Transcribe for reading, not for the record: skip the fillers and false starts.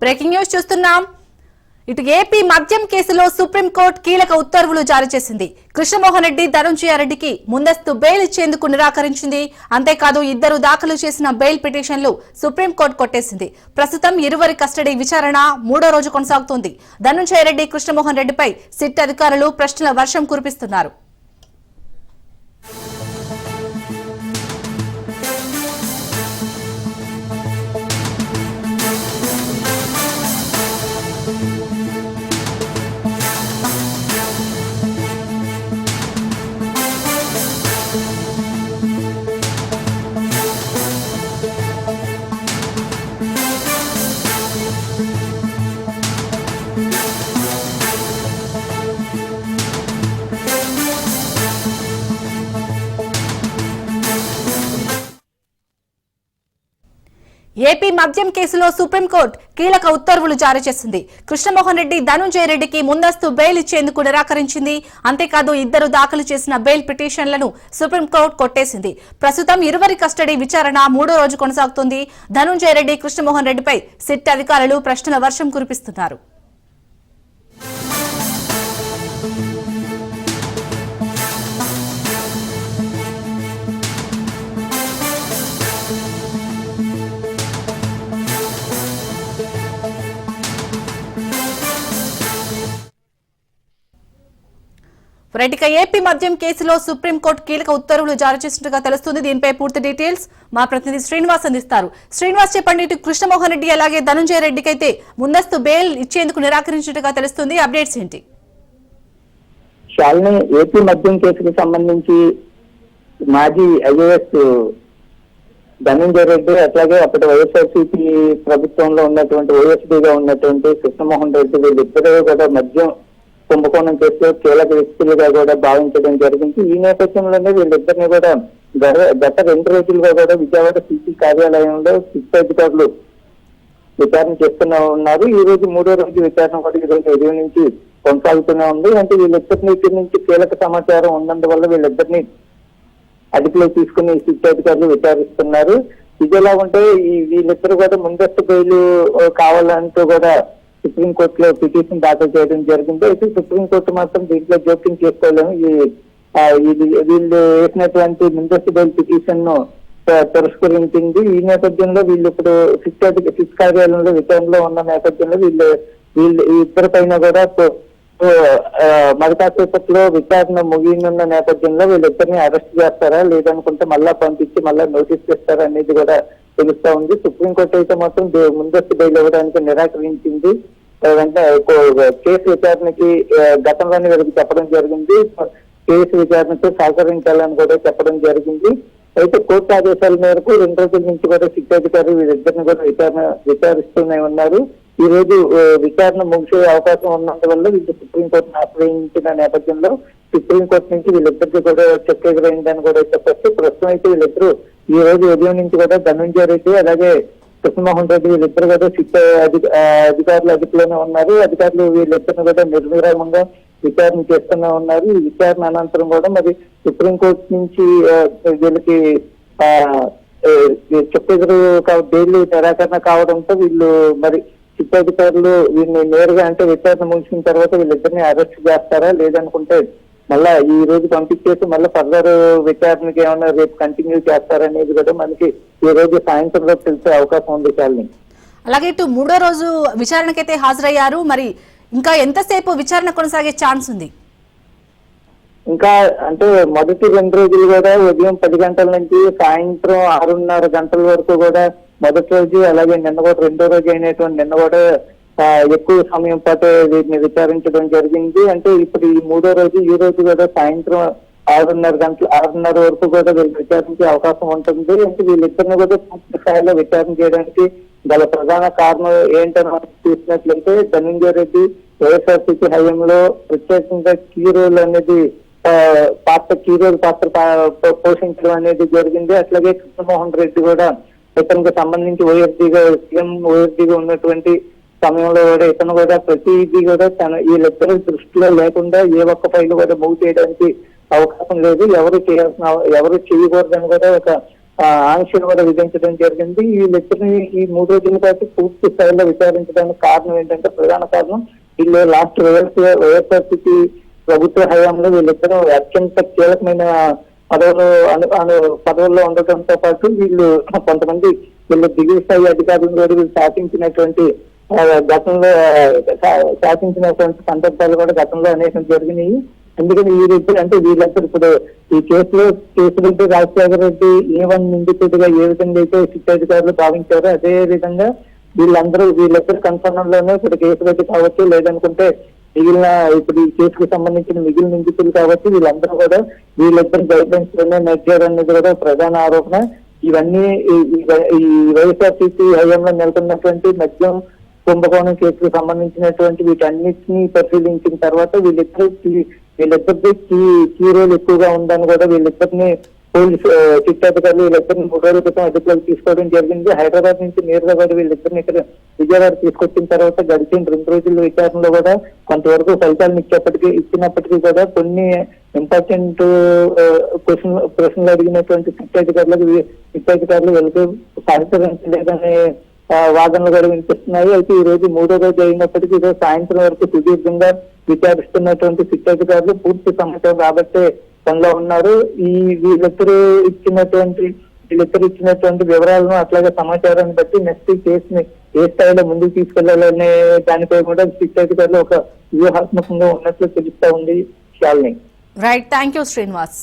Breaking news చూస్తున్నాం. ఇటు AP మద్యం కేసులో సుప్రీంకోర్టు కీలక ఉత్తర్వులు జారీ చేసింది. కృష్ణమోహన్ రెడ్డి, ధనంజయ రెడ్డికి ముందస్తు బెయిల్ ఇచ్చేందుకు నిరాకరించింది. అంతేకాదు ఇద్దరు దాఖలు చేసిన బెయిల్ పిటిషన్లు సుప్రీంకోర్టు కొట్టేసింది. ప్రస్తుతం ఇరువురి కస్టడీ విచారణ 3వ రోజు కొనసాగుతోంది. ధనంజయ రెడ్డి, కృష్ణమోహన్ రెడ్డిపై సిట్ అధికారులు ప్రశ్నల వర్షం కురిపిస్తున్నారు. ఏపీ మద్యం కేసులో సుప్రీంకోర్టు కీలక ఉత్తర్వులు జారీ చేసింది. కృష్ణమోహన్ రెడ్డి, ధనంజయ రెడ్డికి ముందస్తు బెయిల్ ఇచ్చేందుకు నిరాకరించింది. అంతేకాదు ఇద్దరు దాఖలు చేసిన బెయిల్ పిటిషన్లను సుప్రీంకోర్టు కొట్టేసింది. ప్రస్తుతం ఇరువురి కస్టడీ విచారణ 3వ రోజు కొనసాగుతోంది. ధనంజయ రెడ్డి, కృష్ణమోహన్ రెడ్డిపై సిట్ అధికారులు ప్రశ్నల వర్షం కురిపిస్తున్నారు. ఇక ఏపీ మద్యం కేసులో సుప్రీంకోర్టు కీలక ఉత్తర్వులు జారీ చేసినట్టుగా తెలుస్తుంది. దీనిపై పూర్తి డీటెయిల్స్ మా ప్రతినిధి శ్రీనివాస్ అందిస్తారు. శ్రీనివాస్, చెప్పండి. ఇటు కృష్ణమోహన్ రెడ్డి అలాగే ధనంజయ రెడ్డికి అయితే ముందస్తు బెయిల్ ఇచ్చేందుకు నిరాకరించినట్టుగా తెలుస్తుంది. అప్డేట్స్ ఏంటి? శాలిని, ఏపీ మద్యం కేసుకు సంబంధించి మాజీ ఐఏఎస్ ధనంజయ రెడ్డి అట్లాగే అప్పటి వైఎస్ఆర్సీపీ ప్రభుత్వంలో ఉన్నటువంటి ఓఎస్డీగా ఉన్నటువంటి కృష్ణమోహన్ రెడ్డి వీళ్ళిద్దరూ కూడా మద్యం కుంభకోణం కేసులో కీలక వ్యక్తులుగా కూడా భావించడం జరిగింది. ఈ నేపథ్యంలోనే వీళ్ళిద్దరిని కూడా గత 2 రోజులుగా కూడా విజయవాడ సిపి కార్యాలయంలో సిట్ అధికారులు విచారణ చేస్తూనే ఉన్నారు. ఈ రోజు 3వ రోజు విచారణ కూడా ఈ రోజు ఉదయం నుంచి కొనసాగుతూనే ఉంది. అంటే వీళ్ళిద్దరి నుంచి కీలక సమాచారం ఉన్నందువల్ల వీళ్ళిద్దరిని అదుపులో తీసుకుని సిట్ అధికారులు విచారిస్తున్నారు. ఇదిలా ఉంటే వీళ్ళిద్దరు కూడా ముందస్తు బెయిల్ కావాలంటూ కూడా సుప్రీంకోర్టులో పిటిషన్ దాఖలు చేయడం జరిగింది. అయితే సుప్రీంకోర్టు మాత్రం దీంట్లో జోక్యం చేసుకోలేము. వీళ్ళు వేసినటువంటి ముందస్తు బెయిల్ పిటిషన్ ను తిరస్కరించింది. ఈ నేపథ్యంలో వీళ్ళు ఇప్పుడు సిట్ కార్యాలయంలో విచారణలో ఉన్న నేపథ్యంలో వీళ్ళు ఇద్దరి పైన కూడా మరికాసేపట్లో విచారణ ముగియనున్న నేపథ్యంలో వీళ్ళిద్దరిని అరెస్ట్ చేస్తారా లేదనుకుంటే మళ్ళా పంపించి మళ్ళా నోటీస్ చేస్తారా అనేది కూడా తెలుస్తా ఉంది. సుప్రీంకోర్టు అయితే మాత్రం ముందస్తు బెయిల్ ఇవ్వడానికి నిరాకరించింది. కేసు విచారణకి గతంలోనే వీళ్ళకి చెప్పడం జరిగింది. కేసు విచారణకు సహకరించాలని కూడా చెప్పడం జరిగింది. అయితే కోర్టు ఆదేశాల మేరకు 2 రోజుల నుంచి కూడా సిట్ అధికారులు వీళ్ళిద్దరిని కూడా విచారిస్తూనే ఉన్నారు. ఈ రోజు విచారణ ముగిసే అవకాశం ఉన్నందువల్ల వీళ్ళు సుప్రీంకోర్టును ఆశ్రయించిన నేపథ్యంలో సుప్రీంకోర్టు నుంచి వీళ్ళిద్దరికి కూడా చెక్ ఎదురైందని కూడా చెప్పొచ్చు. ప్రస్తుతం అయితే వీళ్ళిద్దరూ ఈ రోజు ఉదయం నుంచి కూడా ధనంజయ రెడ్డి అలాగే కృష్ణమోహన్ రెడ్డి వీళ్ళిద్దరు కూడా సిట్ అధికారుల అదుపులోనే ఉన్నారు. అధికారులు వీళ్ళిద్దరిని కూడా నిర్విరామంగా విచారణ చేస్తూనే ఉన్నారు. ఈ విచారణ అనంతరం కూడా మరి సుప్రీంకోర్టు నుంచి వీళ్ళకి చెప్పెదురు బెయిల్ నిరాకరణ కావడంతో వీళ్ళు మరి సిట్ అధికారులు వీళ్ళని నేరుగా అంటే విచారణ ముగిసిన తర్వాత వీళ్ళిద్దరిని అరెస్ట్ చేస్తారా లేదనుకుంటే మళ్ళా ఈ రోజు పంపించేసి మళ్ళీ ఫర్దర్ విచారణకి ఏమైనా రేపు కంటిన్యూ చేస్తారనేది కూడా మనకి ఈ రోజు సాయంత్రంలో తెలిసే అవకాశం ఉంది. చాలని అలాగే ఇటు 3వ రోజు విచారణకైతే హాజరయ్యారు. మరి ఇంకా ఎంతసేపు విచారణ కొనసాగే ఛాన్స్ ఉంది? ఇంకా అంటే మొదటి 2 రోజులు కూడా ఉదయం 10 గంటల నుంచి సాయంత్రం 6:30 గంటల వరకు కూడా మొదటి రోజు, అలాగే నిన్న కూడా 2వ రోజు అయినటువంటి నిన్న కూడా ఎక్కువ సమయం పాటు వీటిని విచారించడం జరిగింది. అంటే ఇప్పుడు ఈ 3వ రోజు ఈ రోజు కూడా సాయంత్రం 6:30 వరకు కూడా వీళ్ళు విచారించే అవకాశం ఉంటుంది. అంటే వీళ్ళిద్దరిని కూడా పూర్తి స్థాయిలో విచారణ చేయడానికి గల ప్రధాన కారణం ఏంటని మనం చూసినట్లయితే ధనంజయ రెడ్డి వైఎస్ఆర్సీపీ హయాంలో ప్రత్యేకంగా కీ రోల్ అనేది కీ రోల్ పాత్ర పోషించడం అనేది జరిగింది. అట్లాగే కృష్ణమోహన్ రెడ్డి కూడా ఇతనికి సంబంధించి సీఎం ఓఎస్డీగా ఉన్నటువంటి సమయంలో కూడా ఇతను కూడా ప్రతిదీ కూడా వీళ్ళిద్దరు దృష్టిలో లేకుండా ఏ ఒక్క ఫైల్ కూడా మూవ్ చేయడానికి అవకాశం లేదు. ఎవరు చేయకూడదని కూడా ఒక ఆంక్షలు కూడా విధించడం జరిగింది. వీళ్ళిద్దరిని ఈ 3 రోజుల పాటు పూర్తి స్థాయిలో విచారించడానికి కారణం ఏంటంటే, ప్రధాన కారణం వీళ్ళు లాస్ట్ వైఎస్ఆర్సీపీ ప్రభుత్వ హయాంలో వీళ్ళిద్దరూ అత్యంత కీలకమైన పదవుల్లో ఉండటంతో పాటు వీళ్ళు కొంతమంది వీళ్ళు దిగువ స్థాయి అధికారులను కూడా వీళ్ళు శాసించినటువంటి గతంలో శాసించినటువంటి సందర్భాలు కూడా గతంలో అనేకం జరిగినాయి. అందుకని వీరిద్దరు అంటే వీళ్ళందరూ ఇప్పుడు ఈ కేసులతో రాజశేఖర రెడ్డి A1 నిందితుడిగా ఏ విధంగా అయితే శిక్షాధికారులు భావించారో అదే విధంగా వీళ్ళిద్దరు కన్సర్న్లోనే ఇప్పుడు కేసు పెట్టి కావచ్చు, లేదనుకుంటే మిగిలిన ఇప్పుడు ఈ కేసుకు సంబంధించిన మిగిలిన నిందితులు కాబట్టి వీళ్ళందరూ కూడా వీళ్ళిద్దరు గైడ్ లైన్స్ లోనే నడిచారు అనేది కూడా ప్రధాన ఆరోపణ. ఇవన్నీ ఈ వైఎస్ఆర్సీపీ హయాంలో నెలకొన్నటువంటి మద్యం కుంభకోణం కేసుకు సంబంధించినటువంటి వీటన్నిటిని పరిశీలించిన తర్వాత వీళ్ళిద్దరిది కీ రోల్ ఎక్కువగా ఉందని కూడా వీళ్ళిద్దరిని పోలీసు శిక్షాధికారులు వీళ్ళిద్దరిని 3 రోజుల క్రితం అదుపులోకి తీసుకోవడం జరిగింది. హైదరాబాద్ నుంచి నేరుగా కూడా వీళ్ళిద్దరిని ఇక్కడ విజయవాడ తీసుకొచ్చిన తర్వాత గడిచిన 2 రోజుల విచారణలో కూడా కొంతవరకు ఫలితాలను ఇచ్చినప్పటికీ కూడా కొన్ని ఇంపార్టెంట్ ప్రశ్నలు అడిగినటువంటి శిక్షాధికారులు వీళ్ళకి సహకరించలేదనే వాదనలు కూడా వినిపిస్తున్నాయి. అయితే ఈ రోజు 3వ రోజు అయినప్పటికీ ఈరోజు సాయంత్రం వరకు సుదీర్ఘంగా విచారిస్తున్నటువంటి శిక్షాధికారులు పూర్తి సమాచారం రాబట్టే పనిలో ఉన్నారు. వీళ్ళిద్దరు ఇచ్చినటువంటి వివరాలను అట్లాగే సమాచారాన్ని బట్టి నెక్స్ట్ కేసుని ఏ స్థాయిలో ముందుకు తీసుకెళ్లాలనే దానిపై కూడా శిక్షాధికారులు ఒక వ్యూహాత్మకంగా ఉన్నట్లు తెలుస్తా ఉంది. Shalini. Right, thank you Srinivas.